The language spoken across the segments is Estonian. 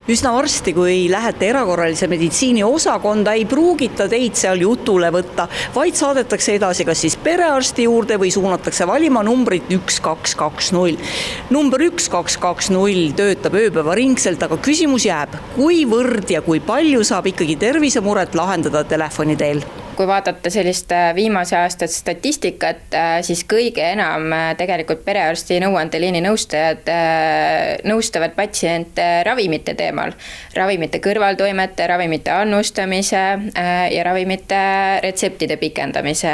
Üsna varsti, kui lähete erakorralise meditsiini osakonda, ei pruugita teid seal jutule võtta, vaid saadetakse edasi kas siis perearsti juurde või suunatakse valima numbrit 1220. Number 1220 töötab ööpäevaringselt, aga küsimus jääb, kuivõrd ja kui palju saab ikkagi tervisemuret lahendada telefoni teel? Kui vaadata sellist viimase aastat statistikat, siis kõige enam tegelikult perearsti nõuandeliini nõustajad nõustavad patsiente ravimite teemal. Ravimite kõrvaltoimete, ravimite annustamise ja ravimite retseptide pikendamise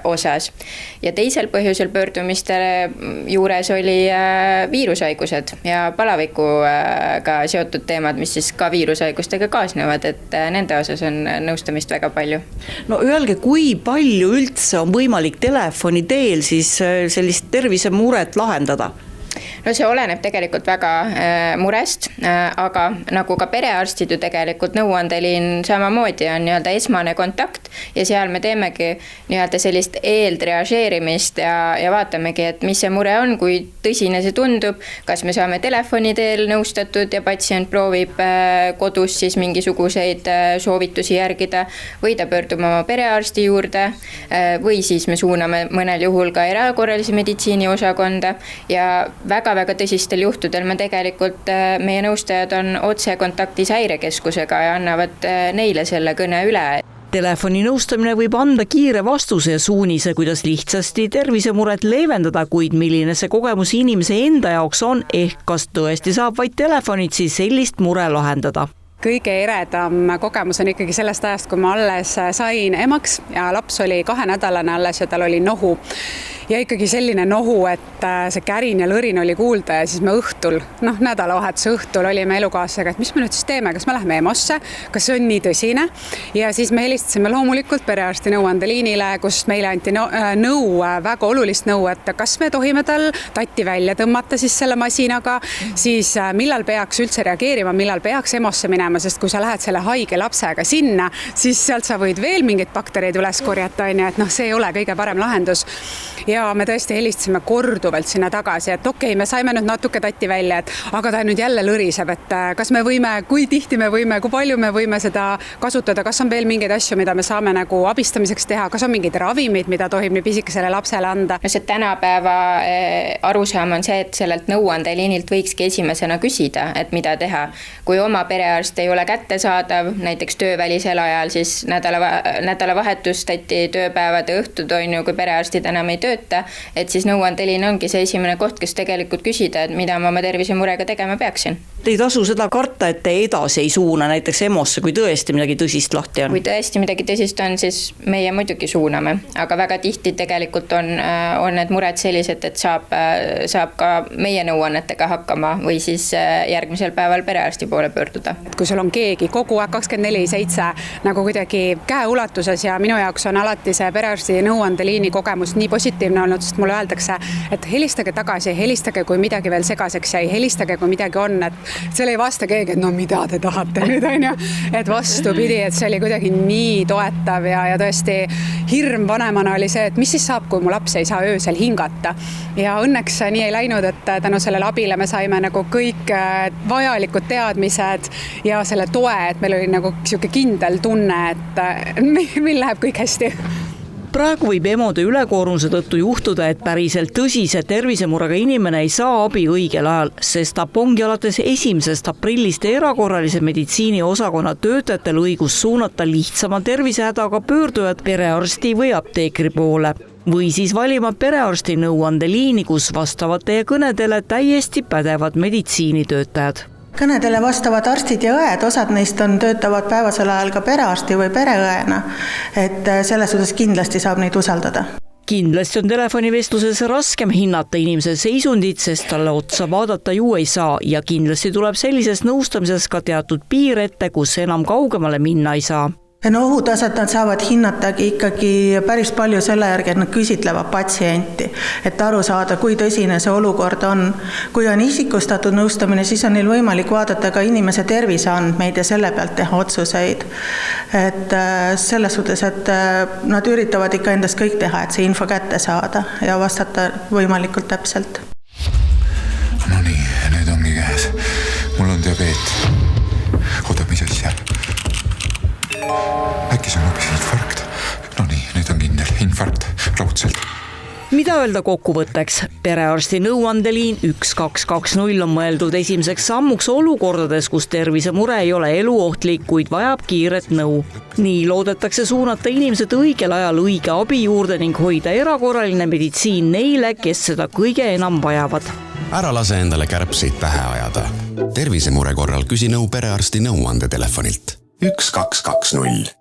osas. Ja teisel põhjusel pöördumiste juures oli viirushaigused ja palavikuga seotud teemad, mis siis ka viirushaigustega kaasnevad, et nende osas on nõustamist väga palju. No öelge, kui palju üldse on võimalik telefoni teel siis sellist tervisemuret lahendada? No see oleneb tegelikult väga murest, aga nagu ka perearstid ju tegelikult nõuandeliin samamoodi on nii-öelda esmane kontakt ja seal me teemegi nii-öelda sellist eeltriažeerimist ja vaatamegi, et mis see mure on, kui tõsine see tundub, kas me saame telefoni teel nõustatud ja patsient proovib kodus siis mingisuguseid soovitusi järgida või ta pöördub oma perearsti juurde või siis me suuname mõnel juhul ka erakorralise meditsiini osakonda ja väga tõsistel juhtudel me tegelikult, meie nõustajad on otse kontaktis häirekeskusega ja annavad neile selle kõne üle. Telefoni nõustamine võib anda kiire vastuse ja suunise, kuidas lihtsasti tervisemuret leevendada, kuid milline see kogemus inimese enda jaoks on, ehk kas tõesti saab vaid telefonitsi sellist mure lahendada. Kõige eredam kogemus on ikkagi sellest ajast, kui ma alles sain emaks ja laps oli 2-nädalane alles ja tal oli nohu. Ja ikkagi selline nohu, et see kärin ja lõrin oli kuulda ja siis me õhtul, nädalavahetuse õhtul olime elukaaslasega, et mis me nüüd siis teeme, kas me läheme EMO-sse, kas see on nii tõsine ja siis me helistasime loomulikult perearsti nõuandeliinile, kus meile anti nõu, väga olulist nõu, et kas me tohime tal tatti välja tõmmata siis selle masinaga, siis millal peaks üldse reageerima, millal peaks EMO-sse minema, sest kui sa lähed selle haige lapsega sinna, siis sealt sa võid veel mingid baktereid üles korjata, et see ei ole kõige parem lahendus. Ja me tõesti helistasime korduvalt sinna tagasi, et okei, me saime nüüd natuke tatti välja, aga ta nüüd jälle lõriseb, et kas me võime, kui tihti me võime, kui palju me võime seda kasutada, kas on veel mingeid asju, mida me saame nagu abistamiseks teha, kas on mingid ravimid, mida tohib nii pisikesele lapsele anda. No see tänapäeva arusaam on see, et sellelt nõuandeliinilt võikski esimesena küsida, et mida teha. Kui oma perearst ei ole kättesaadav, näiteks töövälisel ajal, siis nädalavahetustati tööpäevade õhtud on ju, kui perearstid enam ei tööta, et siis nõuandeliin ongi see esimene koht, kes tegelikult küsida, et mida ma oma tervisemurega tegema peaksin. Te ei tasu seda karta, et te edasi ei suuna näiteks EMO-sse, kui tõesti midagi tõsist lahti on? Kui tõesti midagi tõsist on, siis meie muidugi suuname, aga väga tihti tegelikult on need mured sellised, et saab ka meie nõuannetega hakkama või siis järgmisel päeval perearsti poole pöörduda. Kui sul on keegi kogu aeg 24/7 nagu kuidagi käeulatuses ja minu jaoks on alati see perearsti nõuandeliini kogemus nii positiivne olnud, sest mulle öeldakse, et helistage tagasi, helistage, kui midagi veel segaseks jäi, helistage, kui midagi on, et seal ei vasta keegi, et no mida te tahate nüüd on ju, et vastupidi, et see oli kuidagi nii toetav ja tõesti hirm vanemana oli see, et mis siis saab, kui mu laps ei saa öösel hingata ja õnneks nii ei läinud, et tänu sellele abile me saime nagu kõik vajalikud teadmised ja selle toe, et meil oli nagu siuke kindel tunne, et meil läheb kõik hästi. Praegu võib emode ülekoormuse tõttu juhtuda, et päriselt tõsise tervisemurega inimene ei saa abi õigel ajal, sest ongi alates 1. aprillist erakorralise meditsiini osakonna töötajatel õigus suunata lihtsama tervisehädaga pöördujad perearsti või apteekri poole. Või siis valima perearsti nõuandeliini, kus vastavad teie kõnedele täiesti pädevad meditsiinitöötajad. Kõnedele vastavad arstid ja õed, osad neist töötavad päevasel ajal ka perearsti või pereõena, et selles suhtes kindlasti saab neid usaldada. Kindlasti on telefonivestluses raskem hinnata inimese seisundit, sest talle otsa vaadata ju ei saa ja kindlasti tuleb sellises nõustamises ka teatud piir ette, kus enam kaugemale minna ei saa. No ohutaset nad saavad hinnatagi ikkagi päris palju selle järgi, et nad küsitlevad patsienti, et aru saada, kui tõsine see olukord on. Kui on isikustatud nõustamine, siis on neil võimalik vaadata ka inimese terviseandmeid ja selle pealt teha otsuseid. Et selles suhtes, et nad üritavad ikka endast kõik teha, et see info kätte saada ja vastata võimalikult täpselt. No nii, nüüd ongi käes. Mul on diabeet. äkki see on hoopis infarkt? No nii, nüüd on kindel infarkt, raudselt. Mida öelda kokkuvõtteks? Perearsti nõuandeliin 1220 on mõeldud esimeseks sammuks olukordades, kus tervisemure ei ole eluohtlik, kuid vajab kiiret nõu. Nii loodetakse suunata inimesed õigel ajal õige abi juurde ning hoida erakorraline meditsiin neile, kes seda kõige enam vajavad. Ära lase endale kärbseid pähe ajada. Tervisemure korral küsi nõu perearsti nõuandetelefonilt 1220.